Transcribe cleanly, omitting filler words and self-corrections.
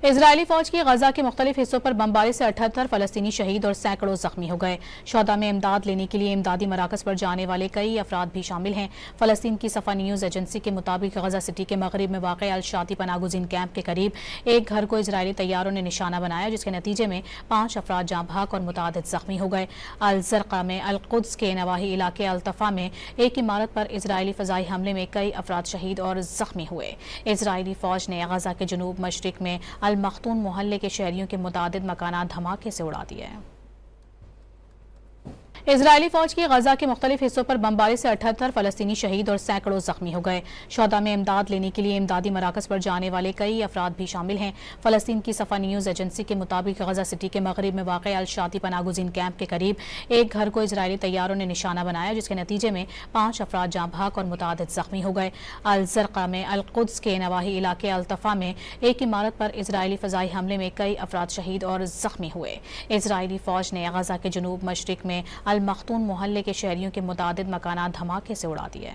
اسرائیلی فوج کی غزہ کے مختلف حصوں پر بمباری سے 78 فلسطینی شہید اور سینکڑوں زخمی ہو گئے۔ شہداء میں امداد لینے کے لیے امدادی مراکز پر جانے والے کئی افراد بھی شامل ہیں۔ فلسطین کی صفا نیوز ایجنسی کے مطابق غزہ سٹی کے مغرب میں واقع الشاطی پناہ گزین کیمپ کے قریب ایک گھر کو اسرائیلی طیاروں نے نشانہ بنایا، جس کے نتیجے میں 5 افراد جاں بحق اور متعدد زخمی ہو گئے۔ الزرقہ میں القدس کے نواحی علاقے الطفا میں ایک عمارت پر اسرائیلی فضائی حملے میں کئی افراد شہید اور زخمی ہوئے۔ اسرائیلی فوج نے غزہ کے جنوب مشرق میں المختون محلے کے شہریوں کے متعدد مکانات دھماکے سے اڑا دیے۔ اسرائیلی فوج کی غزہ کے مختلف حصوں پر بمباری سے 78 فلسطینی شہید اور سینکڑوں زخمی ہو گئے۔ شہداء میں امداد لینے کے لیے امدادی مراکز پر جانے والے کئی افراد بھی شامل ہیں۔ فلسطین کی صفا نیوز ایجنسی کے مطابق غزہ سٹی کے مغرب میں واقع الشاطی پناہ گزین کیمپ کے قریب ایک گھر کو اسرائیلی طیاروں نے نشانہ بنایا، جس کے نتیجے میں 5 افراد جاں بحق اور متعدد زخمی ہو گئے۔ الزرقہ میں القدس کے نواحی علاقے الطفا میں ایک عمارت پر اسرائیلی فضائی حملے میں کئی افراد شہید اور زخمی ہوئے۔ اسرائیلی فوج نے غزہ کے جنوب مشرق میں المختون محلے کے شہریوں کے متعدد مکانات دھماکے سے اڑا دیے۔